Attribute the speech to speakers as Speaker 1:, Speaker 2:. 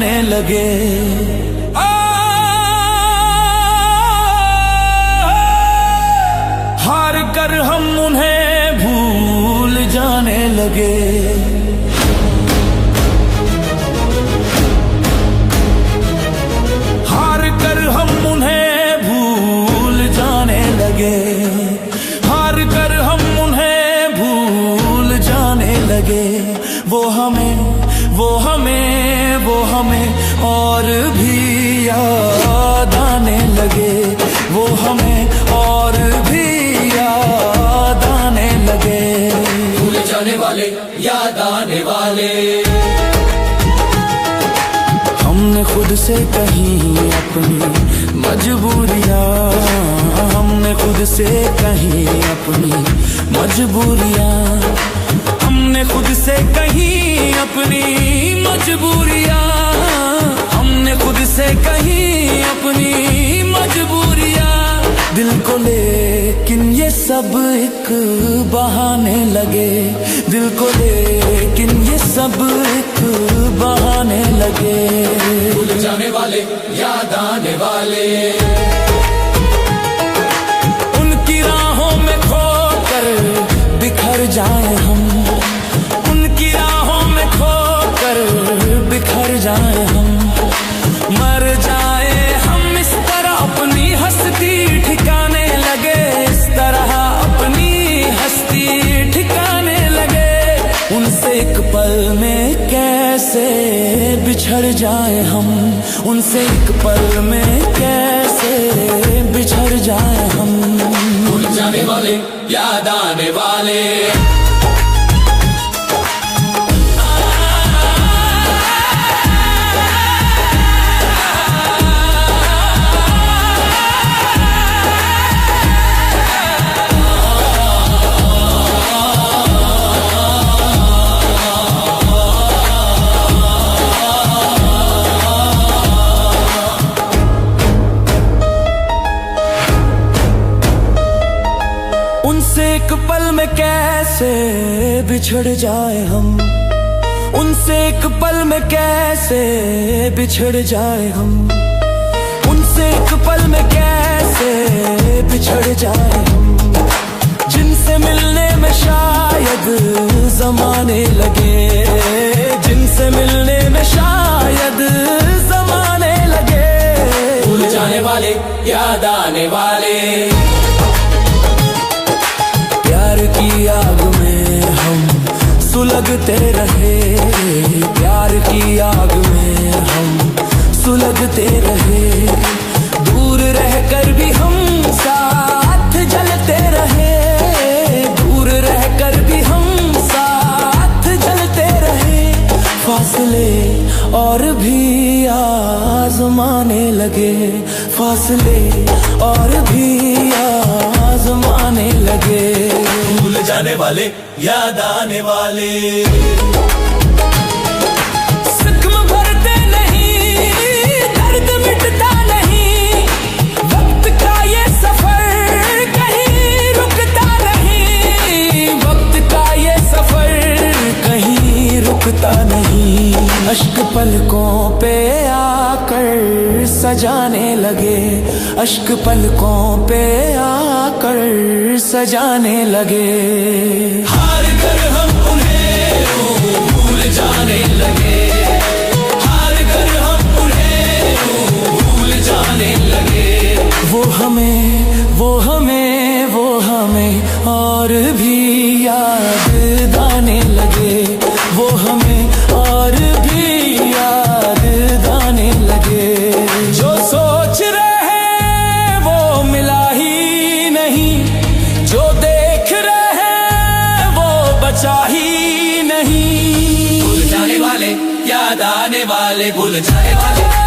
Speaker 1: जाने लगे। हार कर हम उन्हें भूल जाने लगे। हार कर हम उन्हें भूल जाने लगे। हार कर हम उन्हें भूल जाने लगे। वो हमें और भी याद आने लगे। वो हमें और भी याद आने लगे।
Speaker 2: भूल जाने वाले, याद आने वाले।
Speaker 1: हमने खुद से कहीं अपनी मजबूरियां, हमने खुद से कहीं अपनी मजबूरियां, हमने खुद से कहीं अपनी मजबूरियां, हमने खुद से कहीं अपनी मजबूरियां। दिल को लेकिन ये सब एक बहाने लगे। दिल को लेकिन ये सब एक बहाने लगे।
Speaker 2: भूल जाने वाले, याद आने वाले।
Speaker 1: उनकी राहों में खोकर बिखर जाए हम, उनकी राहों में खोकर बिखर जाए हम। मर जाए हम इस तरह अपनी हस्ती ठिकाने लगे। इस तरह अपनी हस्ती ठिकाने लगे। उनसे एक पल में कैसे बिछड़ जाए हम, उनसे एक पल में कैसे बिछड़ जाए हम।
Speaker 2: भूल जाने वाले, याद आने वाले।
Speaker 1: उनसे एक पल में कैसे बिछड़ जाए हम, उनसे एक पल में कैसे बिछड़ जाए हम। उनसे एक पल में कैसे बिछड़ जाए हम। जिनसे मिलने में शायद ज़माने लगे, जिनसे मिलने में शायद ज़माने लगे।
Speaker 2: भूल जाने वाले, याद आने वाले।
Speaker 1: प्यार की आग में हम सुलगते रहे, प्यार की आग में हम सुलगते रहे। दूर रहकर भी हम साथ जलते रहे, दूर रहकर भी हम साथ जलते रहे। फासले और भी आजमाने लगे, फासले और भी आजमाने लगे।
Speaker 2: भूल जाने वाले, याद आने वाले।
Speaker 1: जख्म भरते नहीं, दर्द मिटता नहीं। वक्त का ये सफर कहीं रुकता नहीं, वक्त का ये सफर कहीं रुकता नहीं। अश्क पलकों पे आकर सजाने लगे, अश्क पलकों पे आकर सजाने लगे।
Speaker 2: हार कर हम उन्हें भूल जाने लगे। हार कर हम उन्हें भूल जाने लगे।
Speaker 1: वो हमें और भी याद आने लगे। वो हमें और भी याद आने लगे। जो सोच रहे हैं वो मिला ही नहीं, जो देख रहे हैं वो बचा ही नहीं।
Speaker 2: भूल जाने वाले, याद आने वाले। भूल जाने वाले।